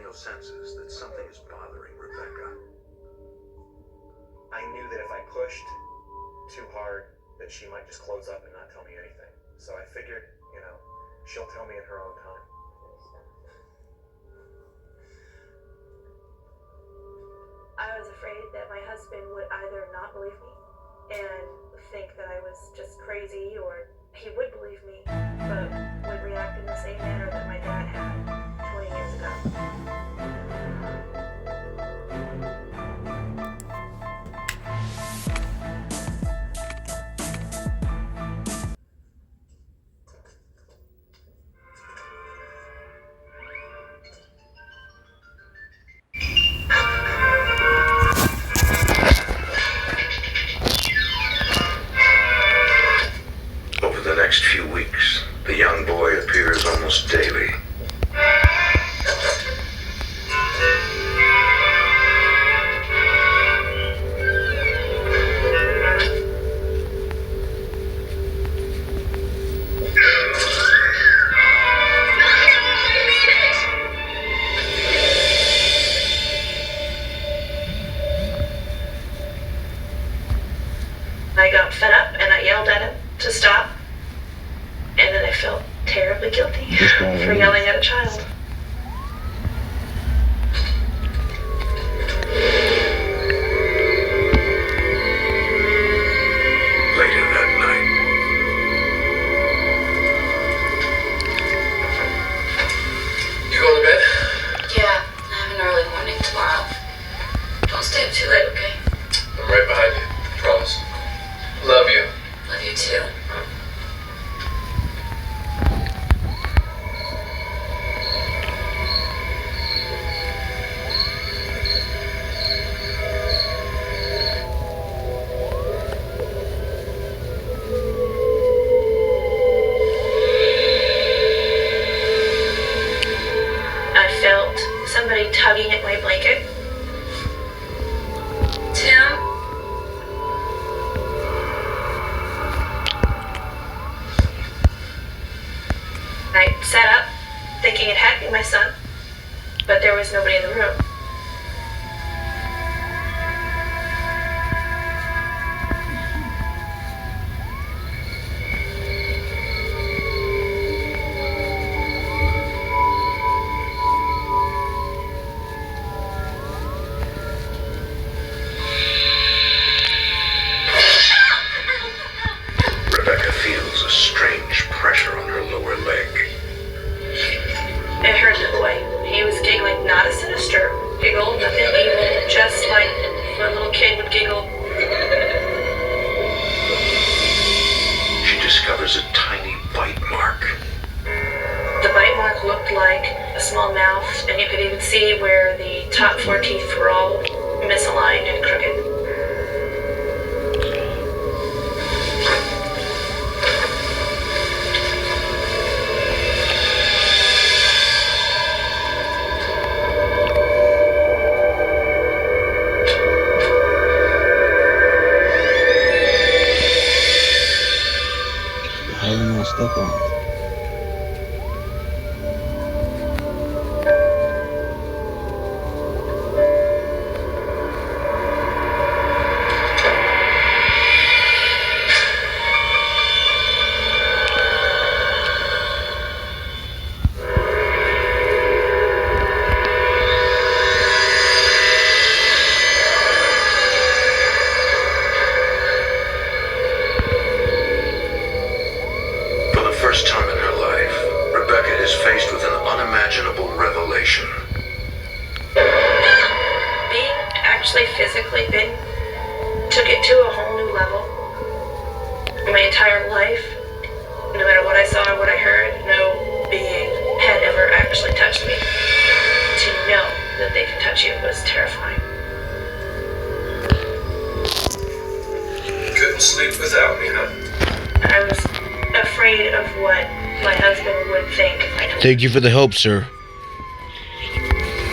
no senses that something is bothering Rebecca. I knew that if I pushed too hard, that she might just close up and not tell me anything. So I figured, she'll tell me at her own time. I was afraid that my husband would either not believe me and think that I was just crazy, or he would believe me, but would react in the same manner that my dad had 20 years ago. Over the next few weeks, the young boy appears almost daily. I got fed up and I yelled at him to stop, and then I felt terribly guilty for yelling at a child. Later that night, You going to bed? Yeah, I have an early morning tomorrow. Don't stay up too late, okay? I'm right behind you. Promise. Love you. Love you too. I felt somebody tugging at my blanket. Tim? I sat up, thinking it had to be my son, but there was nobody in the room. Rebecca feels a strange pressure on her lower leg. It hurt the boy. He was giggling, not a sinister giggle, nothing evil, just like a little kid would giggle. She discovers a tiny bite mark. The bite mark looked like a small mouth, and you could even see where the top 4 teeth were all misaligned and crooked. How you gonna step on it? For the first time in her life, Rebecca is faced with an unimaginable revelation. Being actually physically bitten took it to a whole new level. My entire life, no matter what I saw or what I heard, no being had ever actually touched me. To know that they could touch you was terrifying. Couldn't sleep without me, huh? I was afraid of what my husband would think if I told him. Thank you for the help, sir.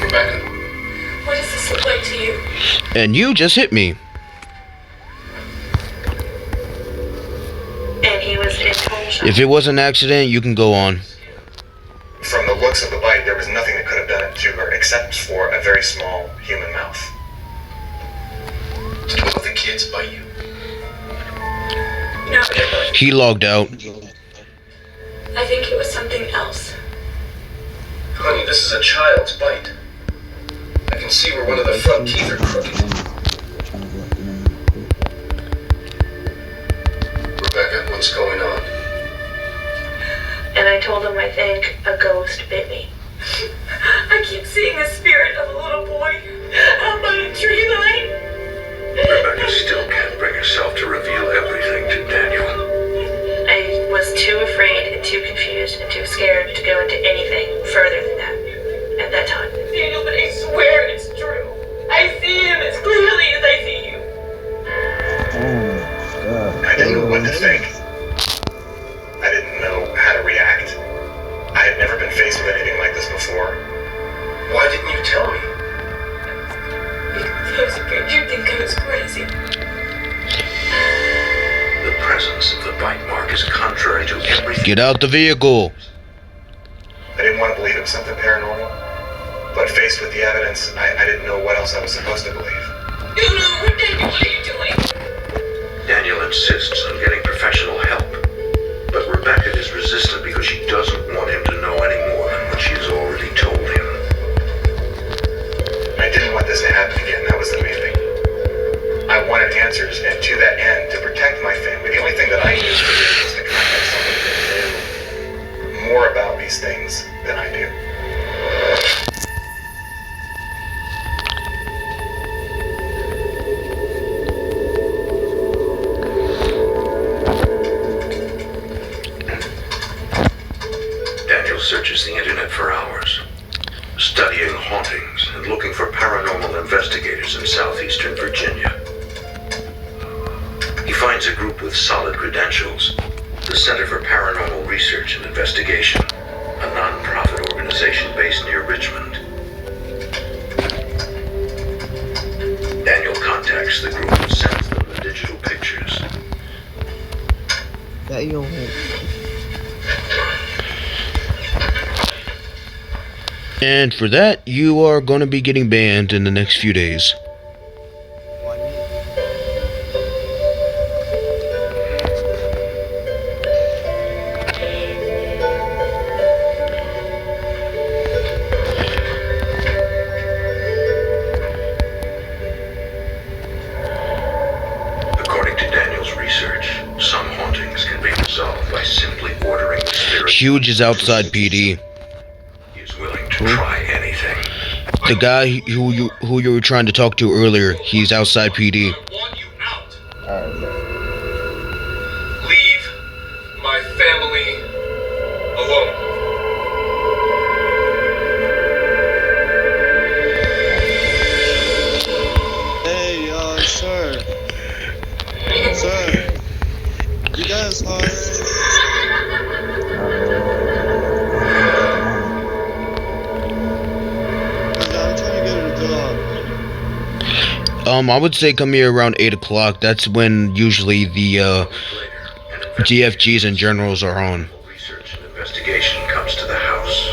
Rebecca, What does this look like to you? And you just hit me. And he was in total shock. If it was an accident, you can go on. From the looks of the bite, there was nothing that could have done it to her except for a very small human mouth. Did one of the kids bite you? No, He logged out. I think it was something else. Honey, this is a child's bite. I can see where one of the front teeth are crooked. Rebecca, what's going on? And I told him I think a ghost bit me. I keep seeing the spirit of a little boy up on a tree line. Rebecca still can't bring herself to reveal everything to Daniel. I was too afraid and too confused and too scared to go into anything further than that at that time. Daniel, but I swear it's true. I see him as clearly as I see you. I didn't know what to think. I didn't know how to react. I had never been faced with anything like this before. Why didn't you tell me? I was afraid you'd think I was crazy. The presence of the bite mark is contrary to everything. Get out the vehicle. I didn't want to believe it was something paranormal, but faced with the evidence, I didn't know what else I was supposed to believe. No, Daniel, what are you doing? Daniel insists on getting professional help, but Rebecca is resistant because she doesn't want him to know any more than what she has already told him. I didn't want this to happen again, that was the main thing. I wanted answers, and to that end, to protect my family, the only thing that I knew to do was to contact somebody that knew more about these things than I do. Daniel searches the internet for hours, studying hauntings and looking for paranormal investigators in southeastern Virginia. He finds a group with solid credentials, the Center for Paranormal Research and Investigation, a non-profit organization based near Richmond. Daniel contacts the group and sends them the digital pictures. That you don't And for that, you are going to be getting banned in the next few days. According to Daniel's research, some hauntings can be resolved by simply ordering the spirit. Huge is outside PD. He is willing to try anything. The guy who you were trying to talk to earlier, he's outside PD. I want you out. Leave my family alone. Hey, sir. Sir. You guys I'm trying to get a job. I would say come here around 8 o'clock. That's when usually the GFGs and generals are on. Research and investigation comes to the house.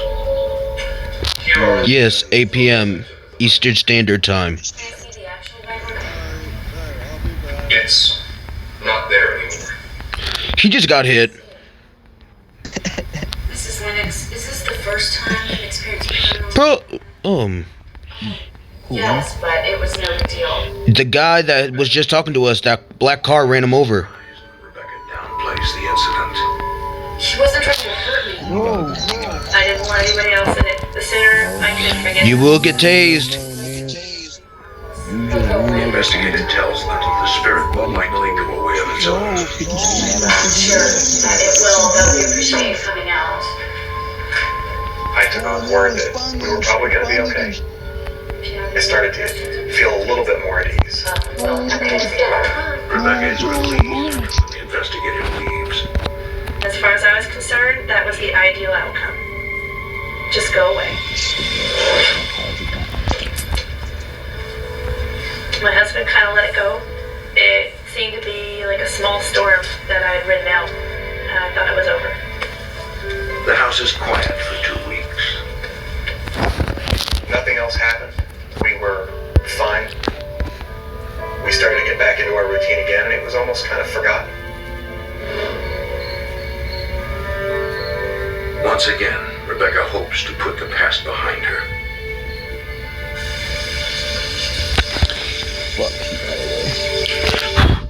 Here are Yes, 8 p.m. Eastern Standard Time. Can I see the actual Bible? I'll be back. It's not there anymore. He just got hit. Mrs. Lennox, is this the first time you've experienced paranormal? Bro, Yes, but it was no big deal. the guy that was just talking to us, that black car ran him over. Rebecca downplays the incident. She wasn't trying to hurt me. I didn't want anybody else in it. The sooner I can forget. You will get tased. The investigator tells them the spirit will likely go away on its own. I'm sure that it will, but we appreciate you coming out. I took on word that we were probably going to be okay. I started to feel a little bit more at ease. Well, okay, yeah. Rebecca is relieved when the investigator leaves. As far as I was concerned, that was the ideal outcome. Just go away. My husband kind of let it go. It seemed to be like a small storm that I had ridden out, and I thought it was over. The house is quiet for 2 weeks. Nothing else happened. We were fine. We started to get back into our routine again, and it was almost kind of forgotten. Once again, Rebecca hopes to put the past behind her. Fuck, he got away.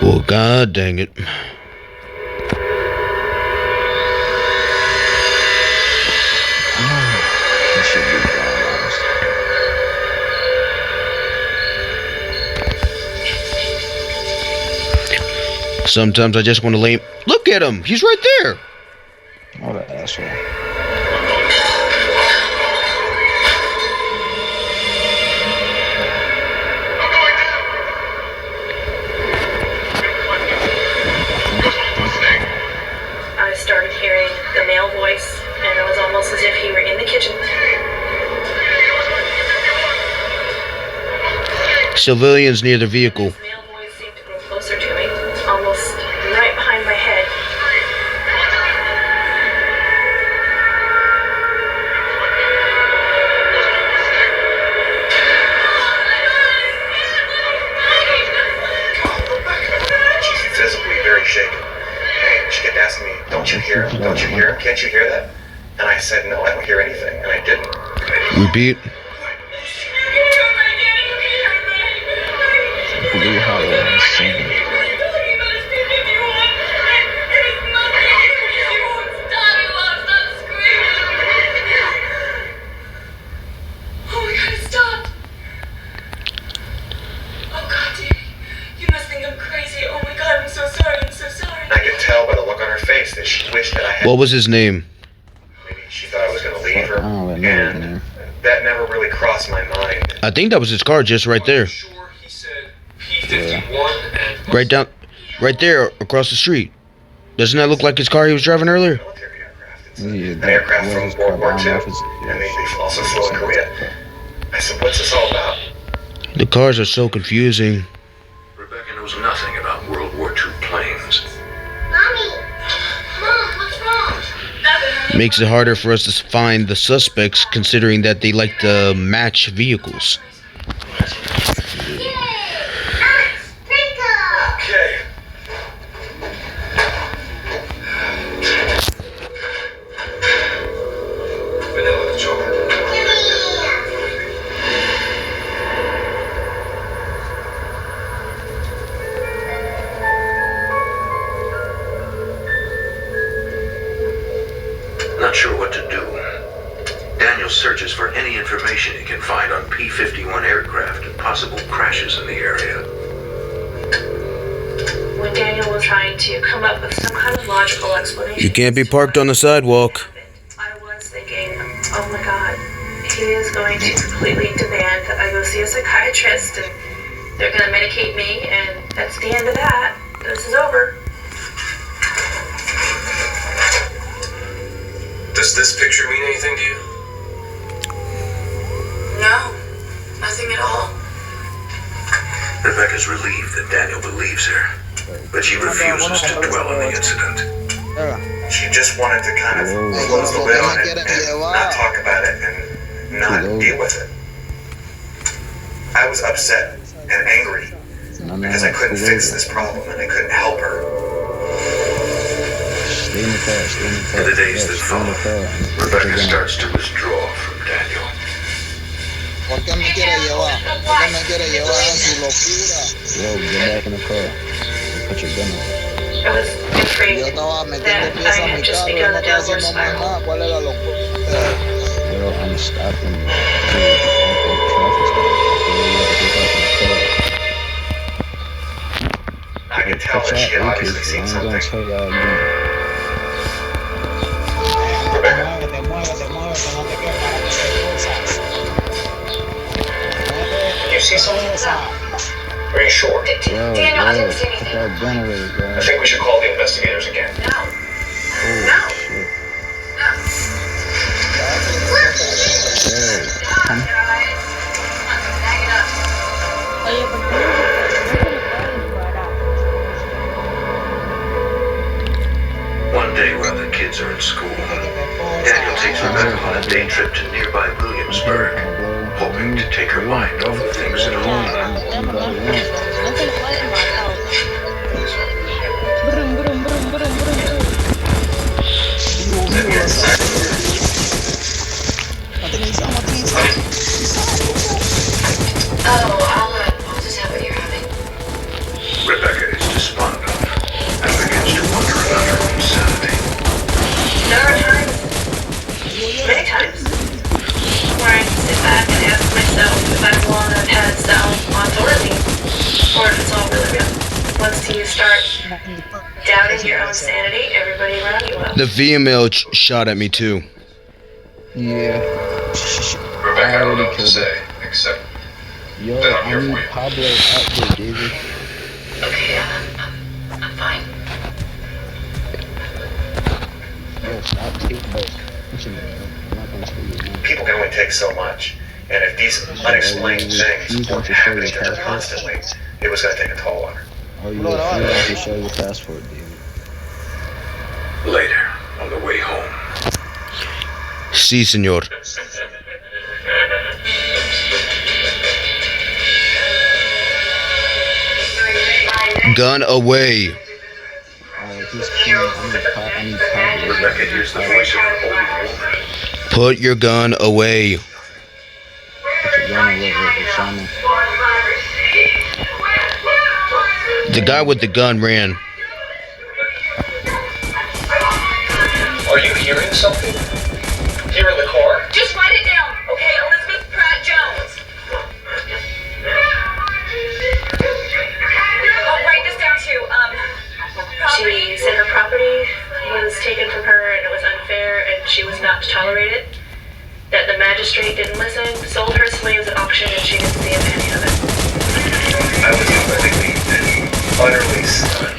Oh, god dang it. He should be gone, honestly. Sometimes I just want to lay. Look at him! He's right there! What an asshole. I started hearing the male voice, and it was almost as if he were in the kitchen. Civilians near the vehicle. This male voice seemed to grow closer to me, almost right behind my head. She's visibly very shaken. And she kept asking me, don't you hear him? Don't you hear him? Can't you hear that? And I said, no, I don't hear anything. And I didn't. Repeat. Blue Hollow and singing. Oh my god, stop! Oh god, Danny. You must think I'm crazy. Oh my god, I'm so sorry, I'm so sorry. And I could tell by the look on her face that she wished that I had. What was his name? Maybe she thought I was going to leave her. I don't really know his And name. that never really crossed my mind. I think that was his car just right there. Sure, he said P-51 and... Right down. Right there across the street. Doesn't that look like his car he was driving earlier? Military aircraft. It's Yeah, an aircraft that from was World War carbon II. office. And they also flew in Korea. I said, what's this all about? The cars are so confusing. Rebecca knows nothing about World War II planes. Mommy! Mom, what's wrong? Nothing. Makes it harder for us to find the suspects considering that they like to match vehicles. Yay! Ice Sprinkle! Okay. Vanilla chocolate. Not sure what to do. Daniel searches for any information he can find on P-51 aircraft and possible crashes in the area. When Daniel was trying to come up with some kind of logical explanation. You can't be parked on the sidewalk. I was thinking, oh my god, he is going to completely demand that I go see a psychiatrist and they're going to medicate me, and that's the end of that. This is over. Does this picture mean anything to you? No, nothing at all. Rebecca's relieved that Daniel believes her, but she refuses to dwell on the incident. She just wanted to kind of close the lid on it and not talk about it and not deal with it. I was upset and angry because I couldn't fix this problem and I couldn't help her. Stay in the car, stay in the car. In the days that Stay in follow, the car. Rebecca starts to withdraw from Daniel. ¿Por qué me quiere llevar? ¿Por qué me quiere llevar a su locura? Yo, get back in the car. Put your gun away. I was afraid Yo estaba metiendo that piezas I a mi had just carro y begun no the estaba downward haciendo más spiral. nada. ¿Cuál es la locura? Yo, I'm stopping. Dude, traffic stop. I could tell that she had obviously seen I'm gonna something. tell y'all again. Rebecca, Muévete, muévete, muévete, no te quedes para que te cosas. you see something? Are you sure? Yo, Daniel, I yo, didn't see put anything. that gun away, bro. I think we should call the investigators again. No. Oh, No. shit. No. Yo, come. Oh iya benar. One day while the kids are in school, Daniel takes Rebecca on a day trip to nearby Williamsburg, hoping to take her mind off of things at home. I'll just have what you're having. Rebecca is despondent and begins to wonder about her own sanity. There are times, many times, where I sit back and ask myself if I want to have sound authority, or if it's all really real. Once you start doubting your own sanity, everybody around you will. The female shot at me too. Yeah. Rebecca, I don't know what to say, except Yo, Then I'm I here for need you. Pablo out there, David. Okay, I'm fine. Yo, stop taking both. Listen, I'm not gonna tell you again. People can only take so much, and if these unexplained things were happening to her constantly, it was going to take a toll on her. Oh, you have to show your passport, David. Later, on the way home, Si, senor. Gun away. He's clean. I need Pablo. Rebecca hears the voice of an old woman. Put your gun away. Put your gun away, Osama. The guy with the gun ran. Are you hearing something? Here in the car? Just write it down, okay? Elizabeth Pratt Jones. Oh, write this down too. She said her property was taken from her and it was unfair and she was not to tolerate it. That the magistrate didn't listen, sold her slaves at auction, and she didn't see a penny of it. I was completely and utterly stunned,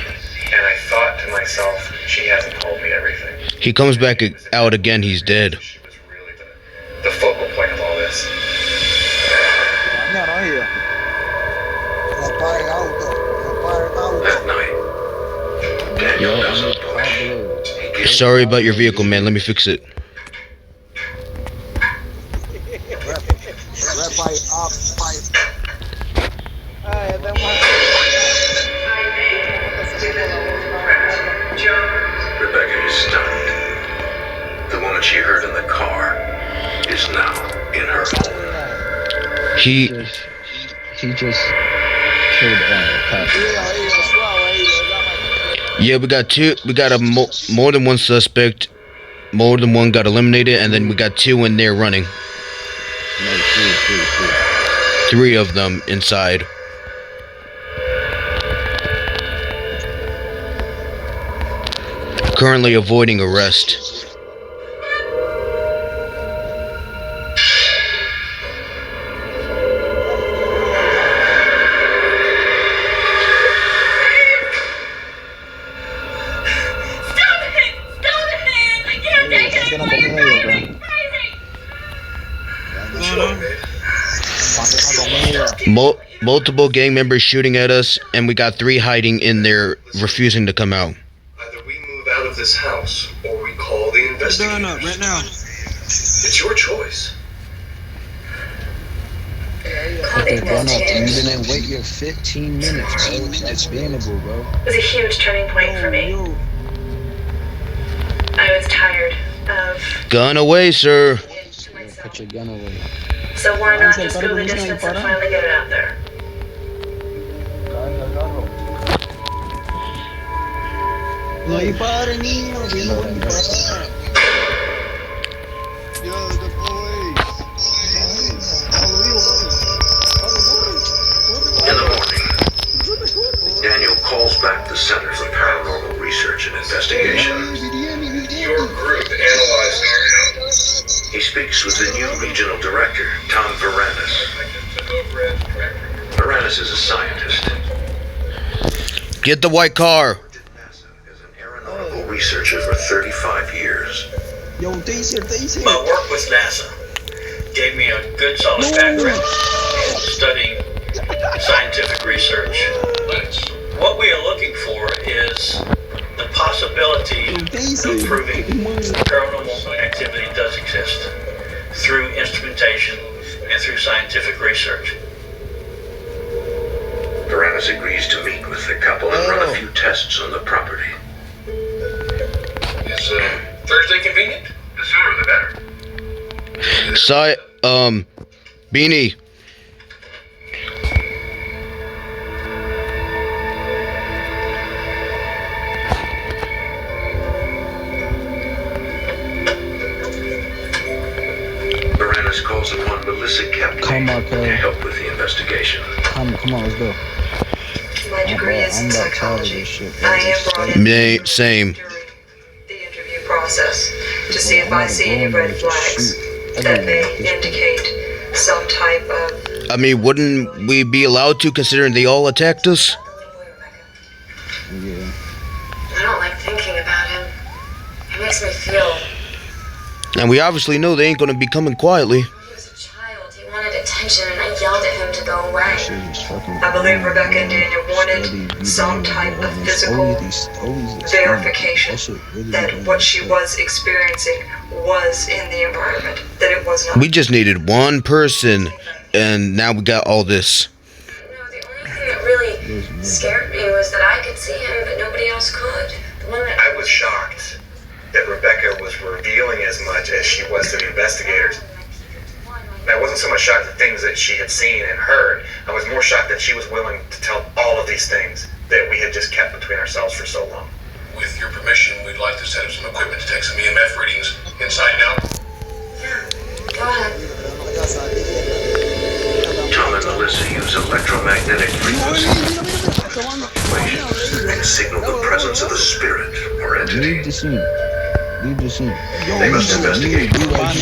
and I thought to myself, she hasn't told me everything. He comes back out again, he's dead. She was really the focal point of all this. That night, Daniel Yo, I doesn't need push. Pablo. He gives Sorry about your vehicle, man. Let me fix it. Rebecca is stunned. The woman she heard in the car is now in her home. He He just killed cop. Yeah, we got two. We got more than one suspect. More than one got eliminated, and then we got two in there running. No, three. Three of them inside. Currently avoiding arrest. Multiple gang members shooting at us, and we got three hiding in there, refusing to come out. Either we move out of this house, or we call the investigators. Right now. It's your choice. Put the gun up and you didn't wait your 15 minutes, bro. It's explainable, bro. It was a huge turning point for me. I was tired of Gun away, sir. to myself. Put your gun away. So why not just go the distance and finally get it out there? No dispare, niño, que no dispara. Yo, the In the morning, Daniel calls back the Center for Paranormal Research and Investigation. Your group analyzed He speaks with the new regional director, Tom Varanus. Varanus is a scientist. Get the white car. Worked at NASA as an aeronautical researcher for 35 years. Yo, taser. My work with NASA gave me a good solid background in studying scientific research. What we are looking for is the possibility of proving paranormal activity does exist through instrumentation and through scientific research. Varanus agrees to meet with the couple and run a few tests on the property. Is Thursday convenient? The sooner the better. Beanie. Varanus calls upon Melissa Kepler Come on, to Kelly. help with the investigation. Come on, let's go. My degree is in I'm not tired of psychology. this shit, bro. I am brought in Same. during the interview process to see if I see any red flags that may indicate some type of. I mean, wouldn't we be allowed to, considering they all attacked us? Yeah. I don't like thinking about him. It makes me feel. And we obviously know they ain't gonna be coming quietly. He was a child. He wanted attention, and I yelled at him to go away. Shit is fucking. I believe Rebecca and Daniel wanted some type of physical verification that what she was experiencing was in the environment, that it was not. We just needed one person, and now we got all this. No, the only thing that really scared me was that I could see him, but nobody else could. The one that I was shocked that Rebecca was revealing as much as she was to the investigators. I wasn't so much shocked at things that she had seen and heard. I was more shocked that she was willing to tell all of these things that we had just kept between ourselves for so long. With your permission, we'd like to set up some equipment to take some EMF readings inside and out. Yeah, go ahead. Tom and Melissa use electromagnetic frequencies fluctuations and signal the presence of a spirit or entity. Leave the scene. Leave the scene. They must investigate Bonnie.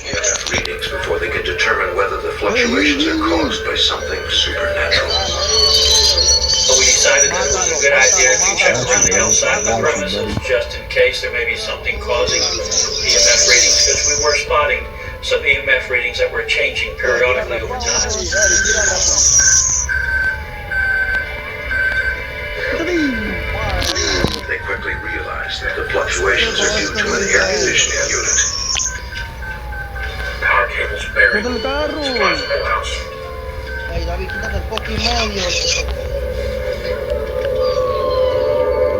EMF readings before they can determine whether the fluctuations are caused by something supernatural. But we decided that it was a good idea to check around the outside of the premises just in case there may be something causing EMF readings, because we were spotting some EMF readings that were changing periodically over time. They quickly realize that the fluctuations are due to an air conditioning unit. Power cables buried. Supplies the whole house. Ay, David, quítate el fucking medio.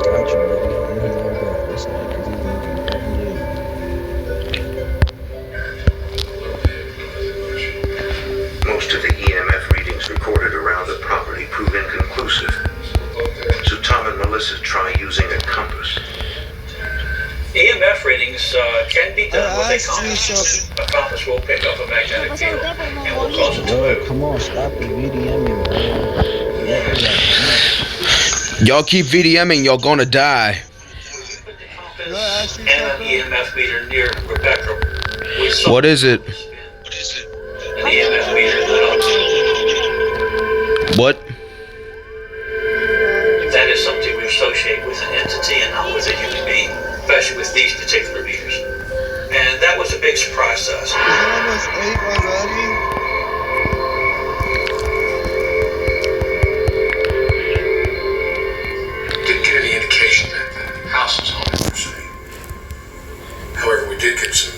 Got you, buddy. And he's gonna go. Listen, because he's gonna be fucking dead. Most of the EMF readings recorded around the property prove inconclusive. So Tom and Melissa try using a compass. EMF readings can be done with a compass. A compass will pick up a magnetic field and will cause it to Bro, move. come on, stop the VDMing, bro. Y'all keep VDMing, y'all gonna die. Put the compass and an EMF meter near Rebecca. We saw What is it? an EMF meter lit up. What? That is something we associate with an entity and not with a human being, especially with these particular meters. And that was a big surprise to us. Almost 8 already. Didn't get any indication that the house is haunted per se. However, we did get some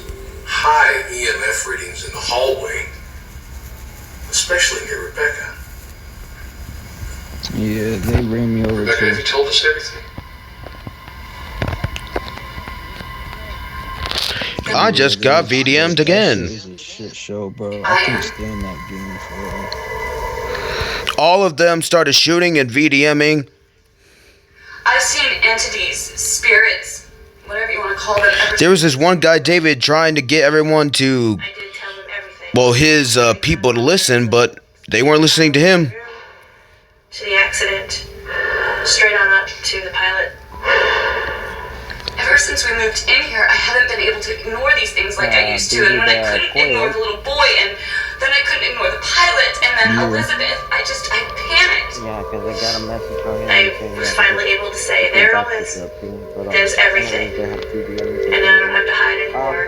high EMF readings in the hallway, especially near Rebecca. Yeah, they ran me over Rebecca, have too. you told us everything? I just got VDM'd again. It's a shit show, bro. I can't stand that game for real. All of them started shooting and VDMing. I've seen entities, spirits, whatever you want to call them. There was this one guy, David, trying to get everyone to, I did tell them everything. well, his people to listen, but they weren't listening to him. To the accident, straight on up to the pilot. Ever since we moved in here, I haven't been able to ignore these things like I used to. And when I couldn't ignore the little boy, and then I couldn't ignore the pilot, and then Elizabeth, I panicked. Yeah, because I got a message from him. I was finally able to say, there it all is. There's everything. And I don't have to hide anymore.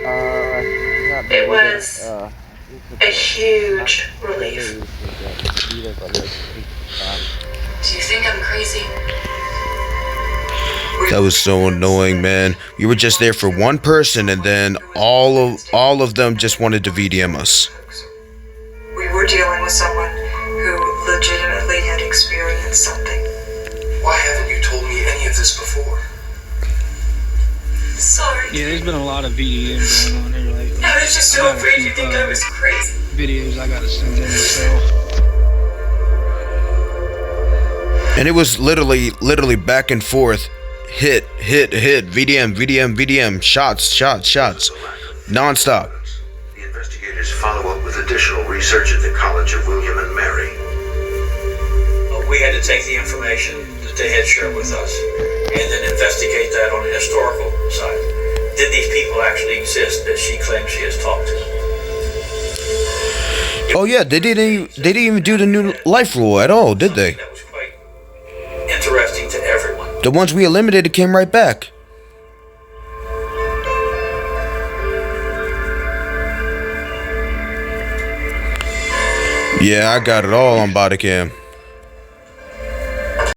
It was a huge relief. Do you think I'm crazy? That was so annoying, man. We were just there for one person, and then all of them just wanted to VDM us. We were dealing with someone who legitimately had experienced something. Why haven't you told me any of this before? Sorry. Yeah, there's been a lot of VDM going on here lately. I was just so afraid you think I was crazy. Videos I gotta send in myself. And it was literally back and forth. Hit, VDM, shots, non-stop. The investigators follow up with additional research at the College of William and Mary. We had to take the information that they had shared with us and then investigate that on the historical side. Did these people actually exist that she claims she has talked to? Oh yeah, they didn't even do the new life rule at all, did they? That was quite interesting to everyone. The ones we eliminated came right back. Yeah, I got it all on body cam.